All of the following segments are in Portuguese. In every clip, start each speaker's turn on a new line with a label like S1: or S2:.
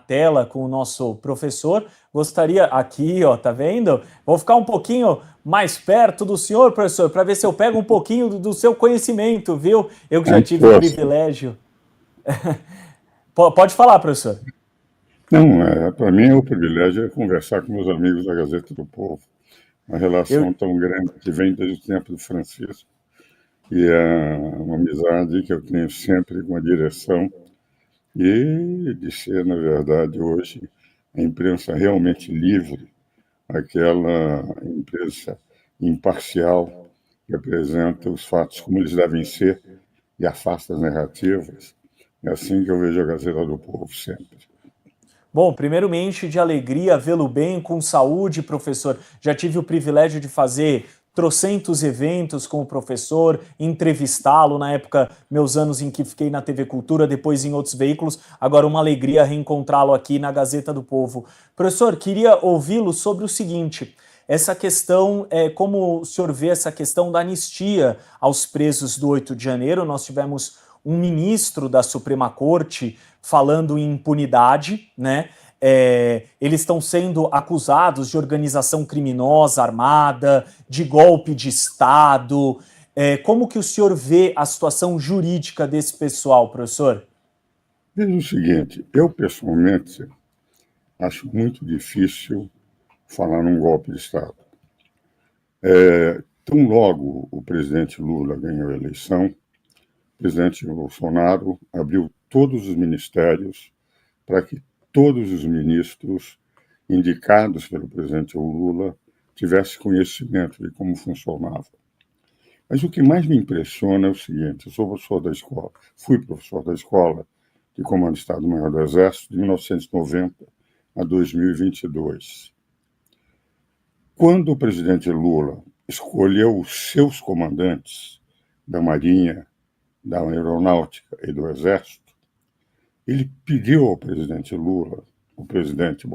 S1: tela com o nosso professor. Gostaria, aqui, ó, tá vendo? Vou ficar um pouquinho mais perto do senhor, professor, para ver se eu pego um pouquinho do seu conhecimento, viu? Eu que já tive o privilégio. Pode falar, professor.
S2: Não, para mim o privilégio é conversar com meus amigos da Gazeta do Povo. Uma relação tão grande que vem desde o tempo do Francisco. E é uma amizade que eu tenho sempre com a direção e de ser, na verdade, hoje, a imprensa realmente livre, aquela imprensa imparcial que apresenta os fatos como eles devem ser e afasta as narrativas. É assim que eu vejo a Gazeta do Povo sempre.
S1: Bom, primeiro me enche de alegria vê-lo bem, com saúde, professor. Já tive o privilégio de fazer trocentos eventos com o professor, entrevistá-lo na época, meus anos em que fiquei na TV Cultura, depois em outros veículos. Agora uma alegria reencontrá-lo aqui na Gazeta do Povo. Professor, queria ouvi-lo sobre o seguinte: essa questão, como o senhor vê essa questão da anistia aos presos do 8 de janeiro? Nós tivemos um ministro da Suprema Corte falando em impunidade, né? Eles estão sendo acusados de organização criminosa armada, de golpe de Estado. Como que o senhor vê a situação jurídica desse pessoal, professor?
S2: Veja o seguinte, eu pessoalmente acho muito difícil falar num golpe de Estado. Tão logo o presidente Lula ganhou a eleição, o presidente Bolsonaro abriu todos os ministérios para que todos os ministros indicados pelo presidente Lula tivessem conhecimento de como funcionava. Mas o que mais me impressiona é o seguinte: eu sou professor da escola, fui professor da escola de Comando de Estado-Maior do Exército de 1990 a 2022. Quando o presidente Lula escolheu os seus comandantes da Marinha, da Aeronáutica e do Exército, ele pediu ao presidente Lula, o presidente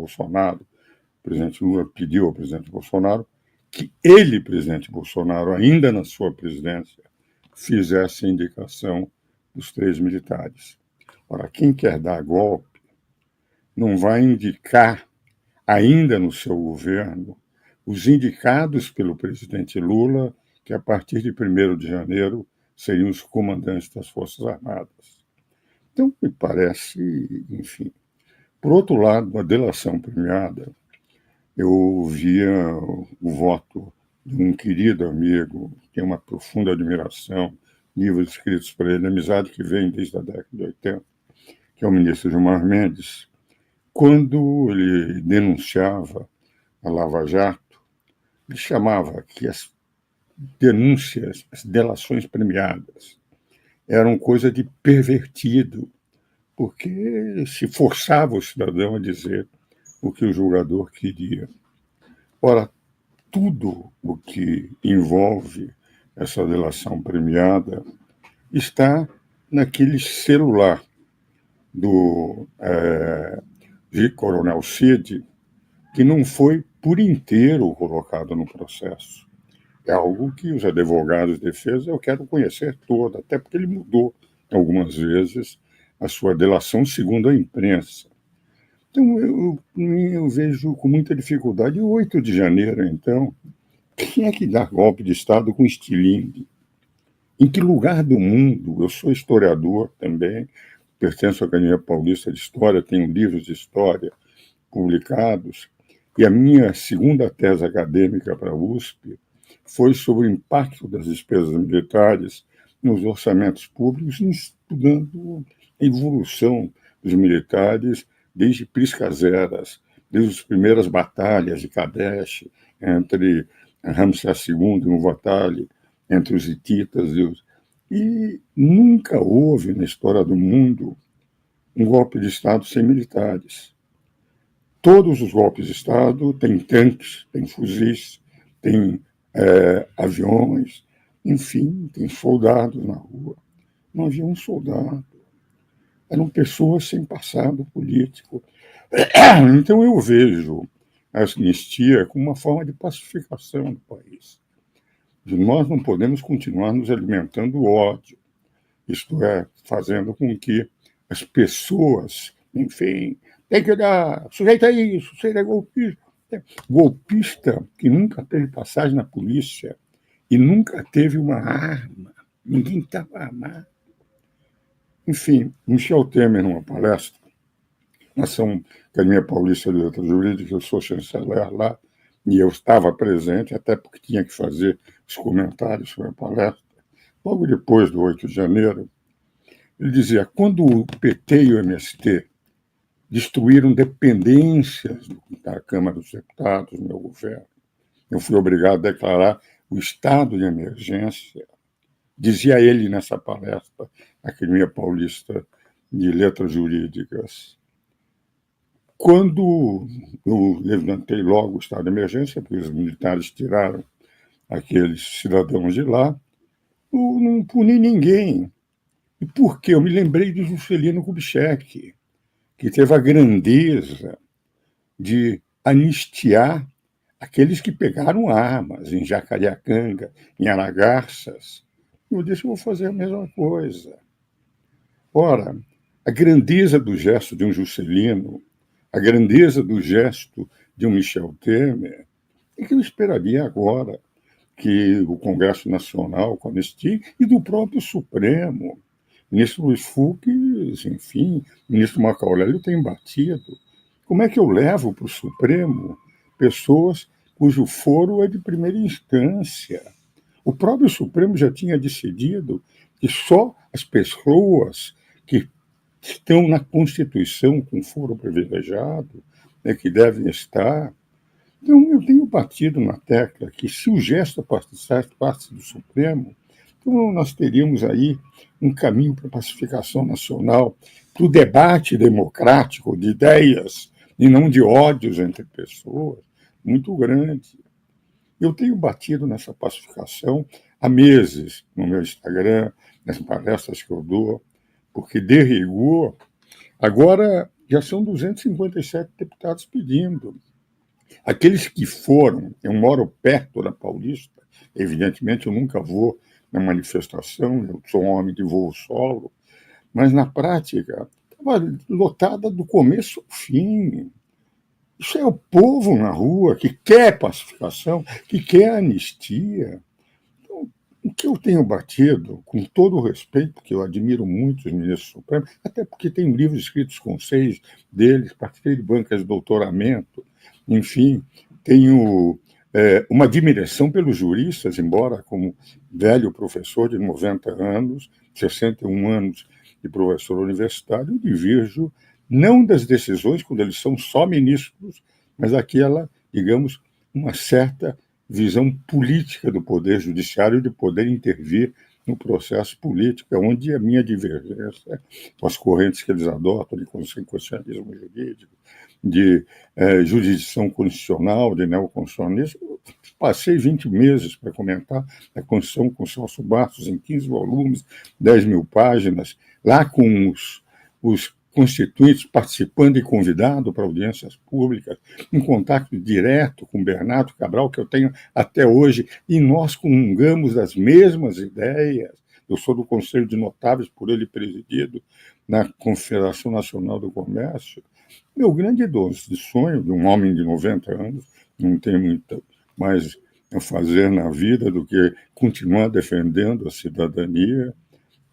S2: Lula pediu ao presidente Bolsonaro que ele, presidente Bolsonaro, ainda na sua presidência, fizesse a indicação dos 3 militares. Ora, quem quer dar golpe não vai indicar, ainda no seu governo, os indicados pelo presidente Lula, que a partir de 1º de janeiro seriam os comandantes das Forças Armadas. Então, me parece, enfim. Por outro lado, a delação premiada, eu via o voto de um querido amigo, que tem uma profunda admiração, livros escritos por ele, amizade que vem desde a década de 80, que é o ministro Gilmar Mendes, quando ele denunciava a Lava Jato, ele chamava que as denúncias, as delações premiadas, eram coisa de pervertido, porque se forçava o cidadão a dizer o que o julgador queria. Ora, tudo o que envolve essa delação premiada está naquele celular do Coronel Cid, que não foi por inteiro colocado no processo. É algo que os advogados de defesa eu quero conhecer toda, até porque ele mudou algumas vezes a sua delação segundo a imprensa. Então, eu vejo com muita dificuldade. O 8 de janeiro, então, quem é que dá golpe de Estado com estilingue? Em que lugar do mundo? Eu sou historiador também, pertenço à Academia Paulista de História, tenho livros de história publicados, e a minha segunda tese acadêmica para a USP foi sobre o impacto das despesas militares nos orçamentos públicos, estudando a evolução dos militares desde Priscas Eras, desde as primeiras batalhas de Kadesh, entre Ramsés II e Muwatalli, entre os hititas e nunca houve na história do mundo um golpe de Estado sem militares. Todos os golpes de Estado têm tanques, têm fuzis, têm aviões, enfim, tem soldados na rua. Não havia um soldado. Eram pessoas sem passado político. Então eu vejo a anistia como uma forma de pacificação do país. Nós não podemos continuar nos alimentando o ódio, isto é, fazendo com que as pessoas, enfim, tem que dar, sujeito é isso, sujeito é golpista. Golpista que nunca teve passagem na polícia e nunca teve uma arma, ninguém estava armado. Enfim, Michel Temer, numa palestra, na Academia Paulista de Letras Jurídicas, eu sou chanceler lá, e eu estava presente, até porque tinha que fazer os comentários sobre a palestra. Logo depois do 8 de janeiro, ele dizia: quando o PT e o MST destruíram dependências da Câmara dos Deputados, do meu governo, eu fui obrigado a declarar o estado de emergência. Dizia ele nessa palestra, na Academia Paulista de Letras Jurídicas. Quando eu levantei logo o estado de emergência, porque os militares tiraram aqueles cidadãos de lá, eu não puni ninguém. E por quê? Eu me lembrei de Juscelino Kubitschek, que teve a grandeza de anistiar aqueles que pegaram armas em Jacareacanga, em Aragarças. Eu disse: eu vou fazer a mesma coisa. Ora, a grandeza do gesto de um Juscelino, a grandeza do gesto de um Michel Temer, é que eu esperaria agora que o Congresso Nacional, com a anistia, e do próprio Supremo, o ministro Luiz Fux, enfim, o ministro Marco Aurélio tem batido. Como é que eu levo para o Supremo pessoas cujo foro é de primeira instância? O próprio Supremo já tinha decidido que só as pessoas que estão na Constituição com foro privilegiado, né, que devem estar. Então, eu tenho batido na tecla que, se o gesto parte do Supremo, então nós teríamos aí um caminho para a pacificação nacional, para o debate democrático de ideias e não de ódios entre pessoas, muito grande. Eu tenho batido nessa pacificação há meses no meu Instagram, nas palestras que eu dou, porque, de rigor, agora já são 257 deputados pedindo. Aqueles que foram, eu moro perto da Paulista, evidentemente eu nunca vou na manifestação, eu sou um homem de voo solo, mas na prática estava lotada do começo ao fim. Isso é o povo na rua que quer pacificação, que quer anistia. Então, o que eu tenho batido, com todo o respeito, porque eu admiro muito os ministros supremos, até porque tenho livros escritos com 6 deles, participei de bancas de doutoramento, enfim, tenho uma admiração pelos juristas, embora como velho professor de 90 anos, 61 anos de professor universitário, divirjo não das decisões, quando eles são só ministros, mas daquela, digamos, uma certa visão política do Poder Judiciário, de poder intervir no processo político, onde a minha divergência com as correntes que eles adotam de consequencialismo jurídico, de jurisdição constitucional, de neoconstitucionalismo. Passei 20 meses para comentar a Constituição com Celso Bastos em 15 volumes, 10 mil páginas, lá com os constituintes participando e convidado para audiências públicas, em contato direto com Bernardo Cabral, que eu tenho até hoje, e nós comungamos das mesmas ideias. Eu sou do Conselho de Notáveis, por ele presidido, na Confederação Nacional do Comércio. Meu grande sonho de um homem de 90 anos, não tem muito mais a fazer na vida do que continuar defendendo a cidadania,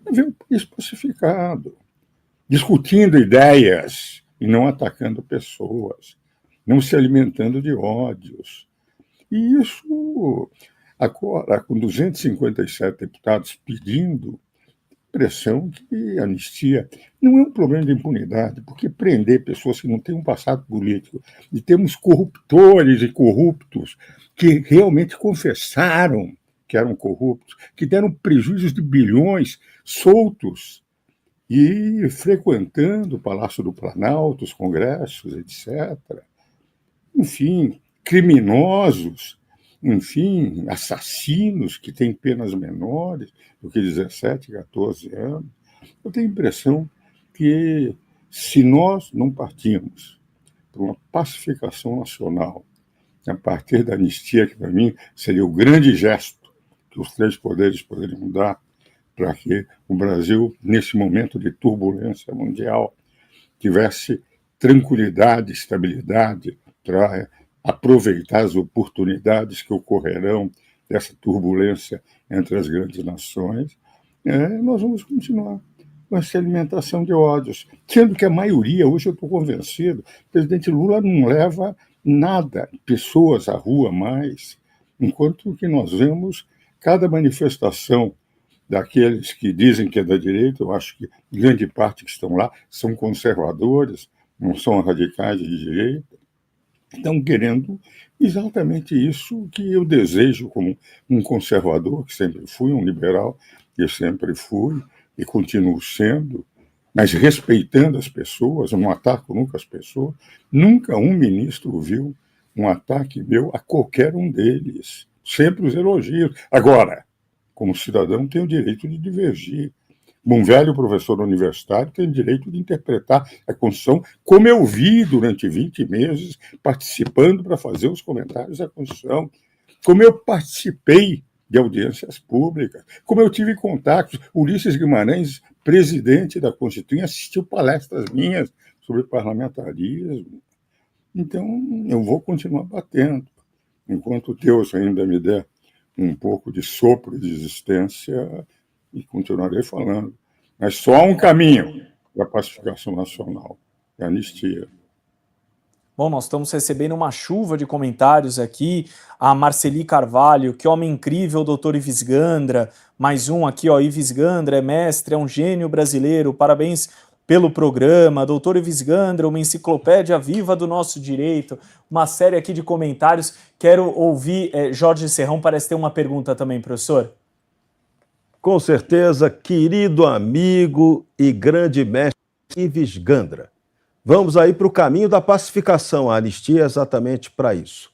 S2: é ver o país pacificado, discutindo ideias e não atacando pessoas, não se alimentando de ódios. E isso, agora, com 257 deputados pedindo, impressão que anistia não é um problema de impunidade, porque prender pessoas que não têm um passado político, e temos corruptores e corruptos que realmente confessaram que eram corruptos, que deram prejuízos de bilhões soltos e frequentando o Palácio do Planalto, os congressos, etc. Enfim, criminosos, enfim, assassinos que têm penas menores do que 17, 14 anos. Eu tenho a impressão que, se nós não partirmos para uma pacificação nacional, a partir da anistia, que para mim seria o grande gesto que os 3 poderes poderiam dar para que o Brasil, nesse momento de turbulência mundial, tivesse tranquilidade, estabilidade, para aproveitar as oportunidades que ocorrerão dessa turbulência entre as grandes nações, nós vamos continuar com essa alimentação de ódios. Sendo que a maioria, hoje eu estou convencido, o presidente Lula não leva nada, pessoas à rua mais, enquanto que nós vemos cada manifestação daqueles que dizem que é da direita, eu acho que grande parte que estão lá são conservadores, não são radicais de direita, estão querendo exatamente isso que eu desejo como um conservador, que sempre fui, um liberal, que sempre fui e continuo sendo, mas respeitando as pessoas, não ataco nunca as pessoas. Nunca um ministro viu um ataque meu a qualquer um deles. Sempre os elogios. Agora, como cidadão, tenho o direito de divergir. Um velho professor universitário tem o direito de interpretar a Constituição, como eu vi durante 20 meses, participando para fazer os comentários da Constituição, como eu participei de audiências públicas, como eu tive contatos. Ulisses Guimarães, presidente da Constituinte, assistiu palestras minhas sobre parlamentarismo. Então, eu vou continuar batendo. Enquanto Deus ainda me der um pouco de sopro de existência, e continuarei falando. Mas só há um caminho para a pacificação nacional, é a anistia.
S1: Bom, nós estamos recebendo uma chuva de comentários aqui. A Marceli Carvalho, que homem incrível, doutor Ives Gandra. Mais um aqui, ó, Ives Gandra é mestre, é um gênio brasileiro. Parabéns pelo programa. Doutor Ives Gandra, uma enciclopédia viva do nosso direito. Uma série aqui de comentários. Quero ouvir, Jorge Serrão parece ter uma pergunta também, professor.
S3: Com certeza, querido amigo e grande mestre Ives Gandra. Vamos aí para o caminho da pacificação. A anistia é exatamente para isso.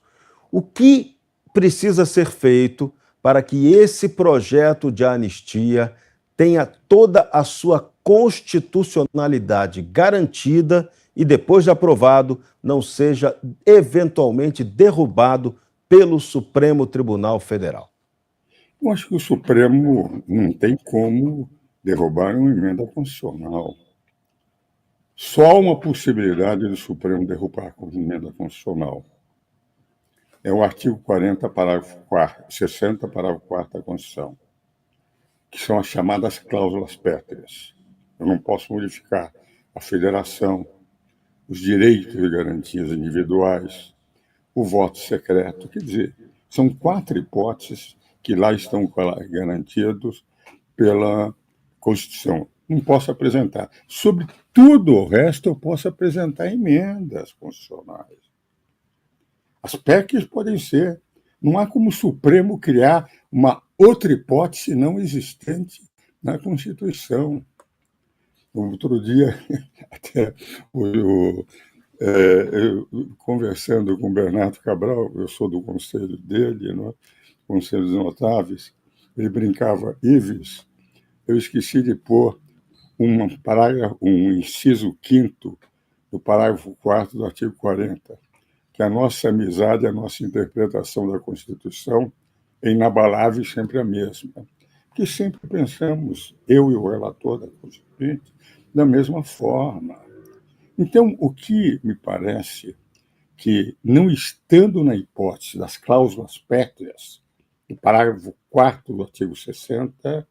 S3: O que precisa ser feito para que esse projeto de anistia tenha toda a sua constitucionalidade garantida e, depois de aprovado, não seja eventualmente derrubado pelo Supremo Tribunal Federal?
S2: Eu acho que o Supremo não tem como derrubar uma emenda constitucional. Só uma possibilidade do Supremo derrubar a emenda constitucional. É o artigo 40, parágrafo 4º, 60, parágrafo 4º da Constituição, que são as chamadas cláusulas pétreas. Eu não posso modificar a federação, os direitos e garantias individuais, o voto secreto. Quer dizer, são 4 hipóteses que lá estão garantidos pela Constituição. Não posso apresentar. Sobre tudo o resto, eu posso apresentar emendas constitucionais. As PECs podem ser. Não há como o Supremo criar uma outra hipótese não existente na Constituição. Outro dia, até eu, conversando com o Bernardo Cabral, eu sou do conselho dele, no Conselho dos Notáveis, ele brincava, Ives, eu esqueci de pôr um inciso 5º do parágrafo 4º do artigo 40, que a nossa amizade, a nossa interpretação da Constituição é inabalável e sempre a mesma. Que sempre pensamos, eu e o relator da Constituinte, da mesma forma. Então, o que me parece que, não estando na hipótese das cláusulas pétreas, do parágrafo 4º do artigo 60,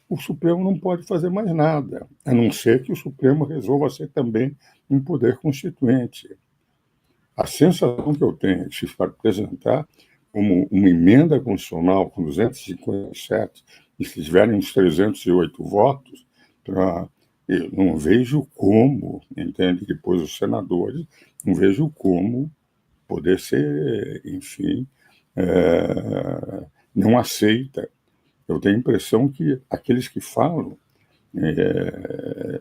S2: o Supremo não pode fazer mais nada, a não ser que o Supremo resolva ser também um poder constituinte. A sensação que eu tenho é que, se for apresentar como uma emenda constitucional com 257, e se tiverem uns 308 votos, eu não vejo como, entende? Depois os senadores, não vejo como poder ser, enfim, não aceita. Eu tenho a impressão que aqueles que falam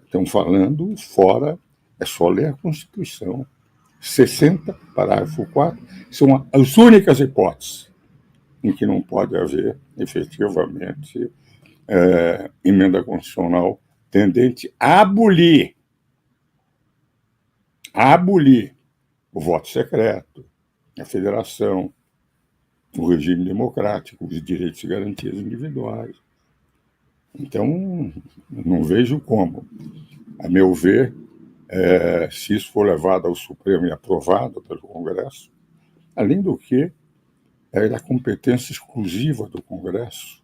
S2: estão falando fora, é só ler a Constituição. 60, parágrafo 4, são as únicas hipóteses em que não pode haver, efetivamente, emenda constitucional tendente a abolir o voto secreto, a federação, o regime democrático, os direitos e garantias individuais. Então, não vejo como. A meu ver, se isso for levado ao Supremo e aprovado pelo Congresso, além do que é da competência exclusiva do Congresso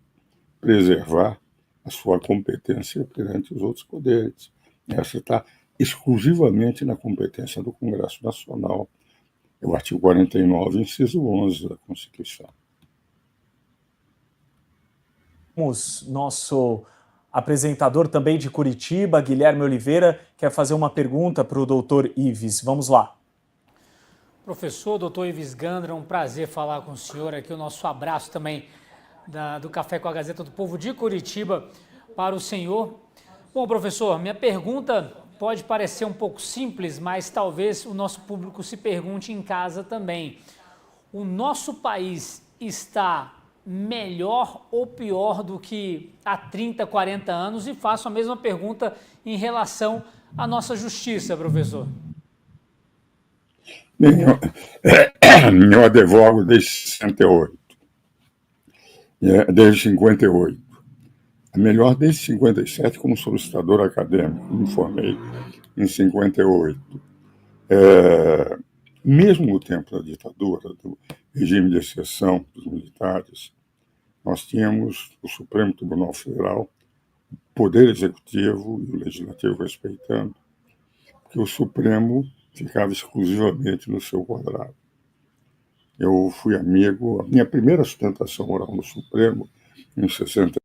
S2: preservar a sua competência perante os outros poderes. Essa está exclusivamente na competência do Congresso Nacional. É o artigo 49, inciso 11 da Constituição.
S1: Nosso apresentador também de Curitiba, Guilherme Oliveira, quer fazer uma pergunta para o doutor Ives. Vamos lá.
S4: Professor, doutor Ives Gandra, um prazer falar com o senhor aqui. O nosso abraço também do Café com a Gazeta do Povo de Curitiba para o senhor. Bom, professor, minha pergunta pode parecer um pouco simples, mas talvez o nosso público se pergunte em casa também. O nosso país está melhor ou pior do que há 30, 40 anos? E faço a mesma pergunta em relação à nossa justiça, professor.
S2: Eu advogo desde 68, desde 58. A melhor desde 57 como solicitador acadêmico, me formei em 58. Mesmo no tempo da ditadura, do regime de exceção dos militares, nós tínhamos o Supremo Tribunal Federal, o Poder Executivo e o Legislativo respeitando, porque o Supremo ficava exclusivamente no seu quadrado. Eu fui amigo, a minha primeira sustentação oral no Supremo, em 65,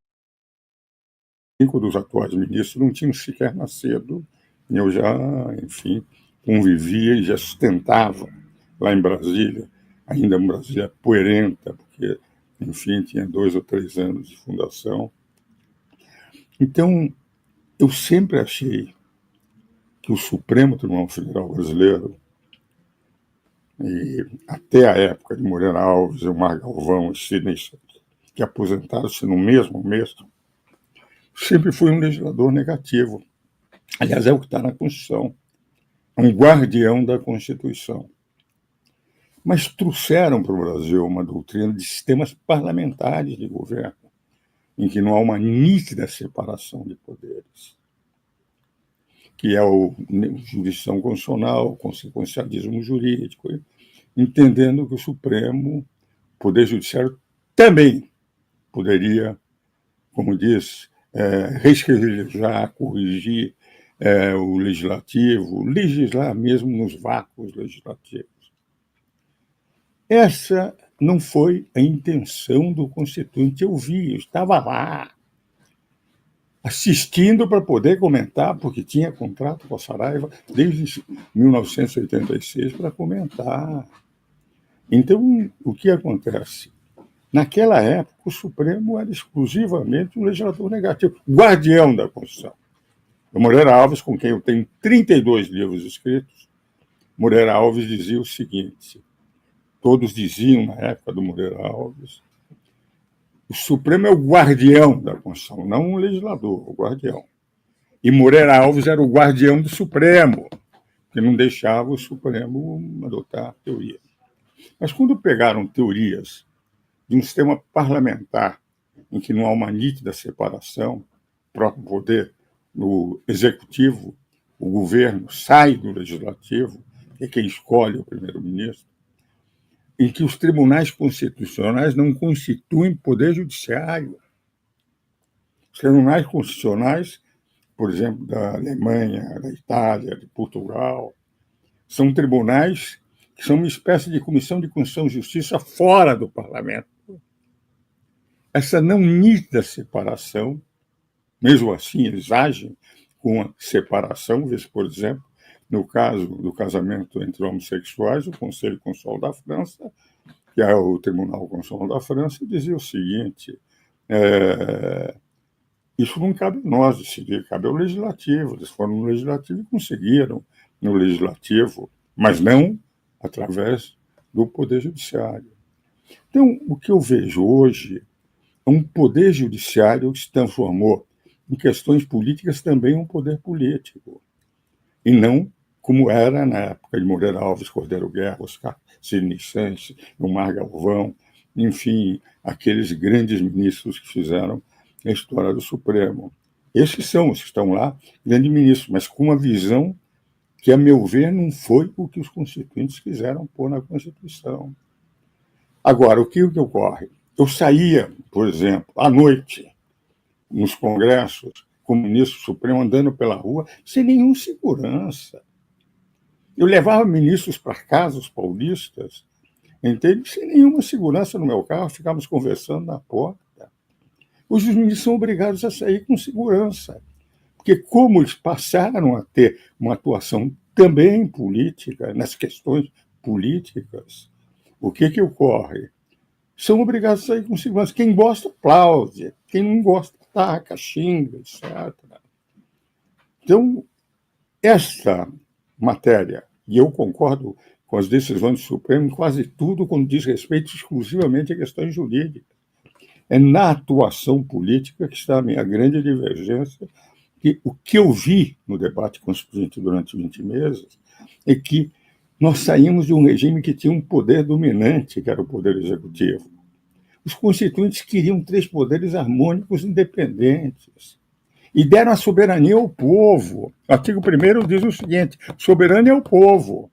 S2: dos atuais ministros não tinham sequer nascido, e eu já, enfim, convivia e já sustentava lá em Brasília, ainda em Brasília poerenta, porque, enfim, tinha 2 ou 3 anos de fundação. Então, eu sempre achei que o Supremo Tribunal Federal brasileiro, e até a época de Moreira Alves, Elmar Galvão e Sidney, que aposentaram-se no mesmo mês, sempre foi um legislador negativo. Aliás, é o que está na Constituição. É um guardião da Constituição. Mas trouxeram para o Brasil uma doutrina de sistemas parlamentares de governo, em que não há uma nítida separação de poderes, que é o jurisdição constitucional, o consequencialismo jurídico, entendendo que o Supremo, o Poder Judiciário, também poderia, como diz, reescrever, corrigir o legislativo, legislar mesmo nos vácuos legislativos. Essa não foi a intenção do Constituinte. Eu vi, eu estava lá, assistindo para poder comentar, porque tinha contrato com a Saraiva desde 1986 para comentar. Então, o que acontece? Naquela época, o Supremo era exclusivamente um legislador negativo, guardião da Constituição. O Moreira Alves, com quem eu tenho 32 livros escritos, Moreira Alves dizia o seguinte, todos diziam na época do Moreira Alves, o Supremo é o guardião da Constituição, não o legislador, o guardião. E Moreira Alves era o guardião do Supremo, que não deixava o Supremo adotar teoria. Mas quando pegaram teorias de um sistema parlamentar em que não há uma nítida separação, próprio poder no executivo, o governo sai do legislativo, que é quem escolhe o primeiro-ministro, em que os tribunais constitucionais não constituem poder judiciário. Os tribunais constitucionais, por exemplo, da Alemanha, da Itália, de Portugal, são tribunais que são uma espécie de comissão de Constituição e Justiça fora do parlamento. Essa não nítida separação, mesmo assim, eles agem com a separação, por exemplo, no caso do casamento entre homossexuais, o Conselho Constitucional da França, que é o Tribunal Constitucional da França, dizia o seguinte, isso não cabe a nós decidir, cabe ao Legislativo. Eles foram no Legislativo e conseguiram no Legislativo, mas não através do Poder Judiciário. Então, o que eu vejo hoje é um Poder Judiciário que se transformou em questões políticas também um poder político, e não como era na época de Moreira Alves, Cordeiro Guerra, Oscar Sidney Sanches, Elmar Galvão, enfim, aqueles grandes ministros que fizeram a história do Supremo. Esses são os que estão lá, grandes ministros, mas com uma visão que, a meu ver, não foi o que os constituintes quiseram pôr na Constituição. Agora, o que ocorre? Eu saía, por exemplo, à noite, nos congressos, como ministro supremo, andando pela rua, sem nenhuma segurança. Eu levava ministros para casa, os paulistas, entende? Sem nenhuma segurança no meu carro, ficávamos conversando na porta. Hoje os ministros são obrigados a sair com segurança, porque como eles passaram a ter uma atuação também política, nas questões políticas, o que ocorre? São obrigados a sair com segurança. Quem gosta, aplaude. Quem não gosta, ataca, xinga, etc. Então, esta matéria, e eu concordo com as decisões do Supremo em quase tudo quando diz respeito exclusivamente a questões jurídicas. É na atuação política que está a minha grande divergência, que o que eu vi no debate constituinte durante 20 meses é que nós saímos de um regime que tinha um poder dominante, que era o poder executivo. Os constituintes queriam 3 poderes harmônicos independentes e deram a soberania ao povo. O artigo 1º diz o seguinte: soberano é o povo,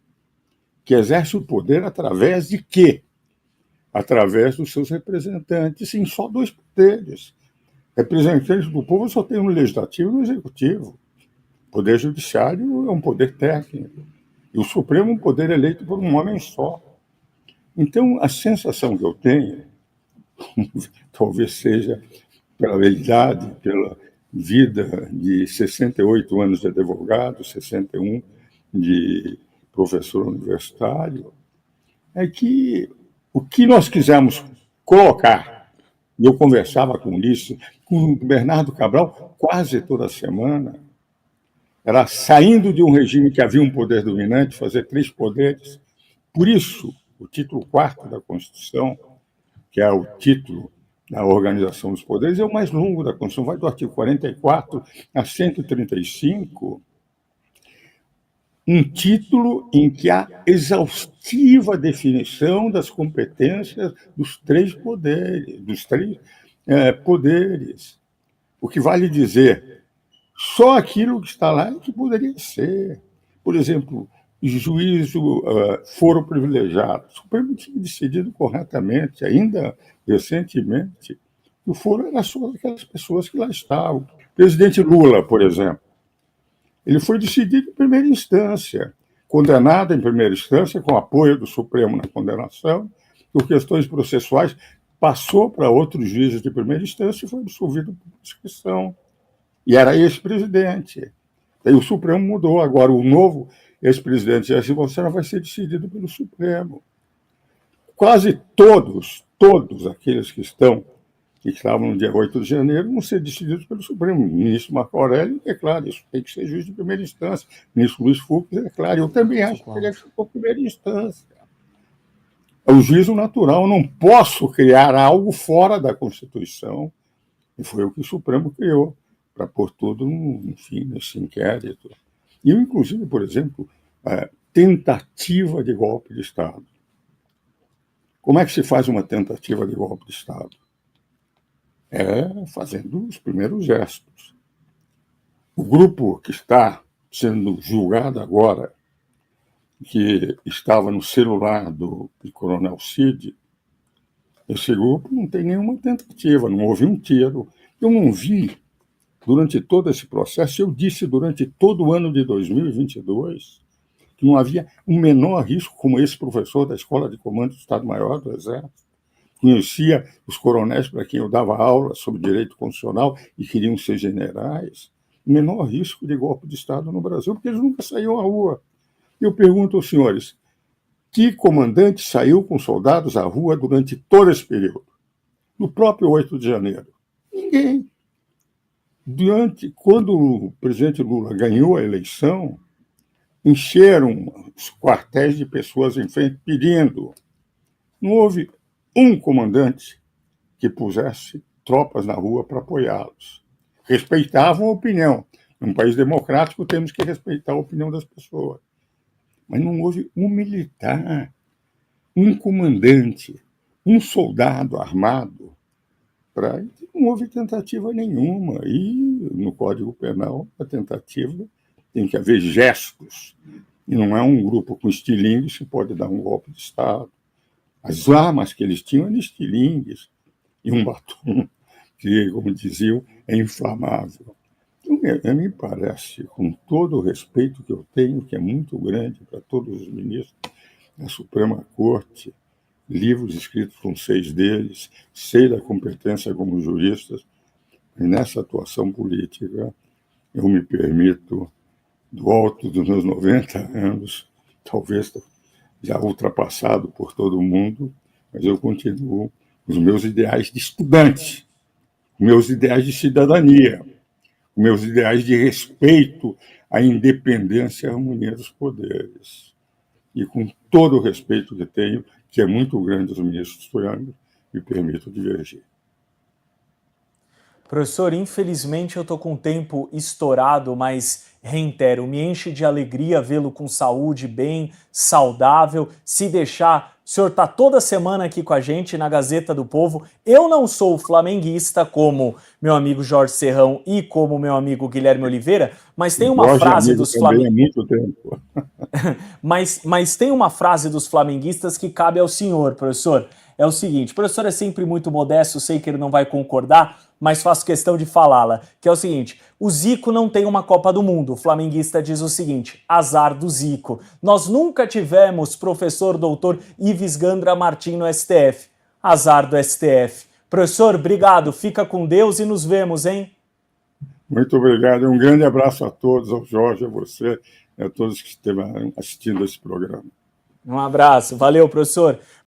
S2: que exerce o poder através de quê? Através dos seus representantes. Sim, só 2 poderes. Representantes do povo só tem um legislativo e um executivo. O poder judiciário é um poder técnico. E o Supremo é um poder eleito por um homem só. Então, a sensação que eu tenho, talvez seja pela idade, pela vida de 68 anos de advogado, 61 de professor universitário, é que o que nós quisemos colocar, e eu conversava com isso, com o Bernardo Cabral quase toda semana, era saindo de um regime que havia um poder dominante, fazer 3 poderes. Por isso, o título 4º da Constituição, que é o título da Organização dos Poderes, é o mais longo da Constituição, vai do artigo 44 a 135, um título em que há exaustiva definição das competências dos 3 poderes, o que vale dizer, só aquilo que está lá é que poderia ser. Por exemplo, juízo, foro privilegiado. O Supremo tinha decidido corretamente, ainda recentemente, que o foro era só aquelas pessoas que lá estavam. O presidente Lula, por exemplo, ele foi decidido em primeira instância, condenado em primeira instância, com apoio do Supremo na condenação, por questões processuais, passou para outros juízes de primeira instância e foi absolvido por prescrição. E era ex-presidente. Daí o Supremo mudou. Agora, o novo ex-presidente Jair Bolsonaro vai ser decidido pelo Supremo. Quase todos aqueles que estavam no dia 8 de janeiro vão ser decididos pelo Supremo. O ministro Marco Aurélio declara, isso tem que ser juiz de primeira instância. O ministro Luiz Fux declara, eu também acho que ele é por primeira instância. É o juízo natural, eu não posso criar algo fora da Constituição, e foi o que o Supremo criou, para pôr tudo, enfim, nesse inquérito. E eu, inclusive, por exemplo, tentativa de golpe de Estado. Como é que se faz uma tentativa de golpe de Estado? É fazendo os primeiros gestos. O grupo que está sendo julgado agora, que estava no celular do coronel Cid, esse grupo não tem nenhuma tentativa, não houve um tiro. Eu não vi, durante todo esse processo, eu disse durante todo o ano de 2022 que não havia um menor risco, como esse professor da Escola de Comando do Estado-Maior do Exército, conhecia os coronéis para quem eu dava aula sobre direito constitucional e queriam ser generais, o menor risco de golpe de Estado no Brasil, porque eles nunca saíam à rua. Eu pergunto aos senhores, que comandante saiu com soldados à rua durante todo esse período? No próprio 8 de janeiro? Ninguém. Quando o presidente Lula ganhou a eleição, encheram os quartéis de pessoas em frente pedindo. Não houve um comandante que pusesse tropas na rua para apoiá-los. Respeitavam a opinião. Num país democrático, temos que respeitar a opinião das pessoas. Mas não houve um militar, um comandante, um soldado armado. Não houve tentativa nenhuma. E no Código Penal, a tentativa tem que haver gestos, e não é um grupo com estilingues que pode dar um golpe de Estado. As armas que eles tinham eram estilingues, e um batom que, como diziam, é inflamável. Então, me parece, com todo o respeito que eu tenho, que é muito grande para todos os ministros da Suprema Corte, livros escritos por 6 deles, sei da competência como juristas, e nessa atuação política eu me permito, do alto dos meus 90 anos, talvez já ultrapassado por todo mundo, mas eu continuo os meus ideais de estudante, meus ideais de cidadania, meus ideais de respeito à independência e à harmonia dos poderes. E com todo o respeito que tenho, que é muito grande aos ministros Troiano, me permito divergir.
S1: Professor, infelizmente eu estou com o tempo estourado, mas reitero, me enche de alegria vê-lo com saúde, bem, saudável. Se deixar, o senhor está toda semana aqui com a gente na Gazeta do Povo. Eu não sou flamenguista como meu amigo Jorge Serrão e como meu amigo Guilherme Oliveira, mas tem uma frase dos flamenguistas. Mas tem uma frase dos flamenguistas que cabe ao senhor, professor. É o seguinte, o professor é sempre muito modesto, sei que ele não vai concordar, mas faço questão de falá-la, que é o seguinte: o Zico não tem uma Copa do Mundo. O flamenguista diz o seguinte: azar do Zico. Nós nunca tivemos professor doutor Ives Gandra Martins no STF. Azar do STF. Professor, obrigado, fica com Deus e nos vemos, hein?
S2: Muito obrigado, um grande abraço a todos, ao Jorge, a você e a todos que estiveram assistindo esse programa.
S1: Um abraço, valeu, professor.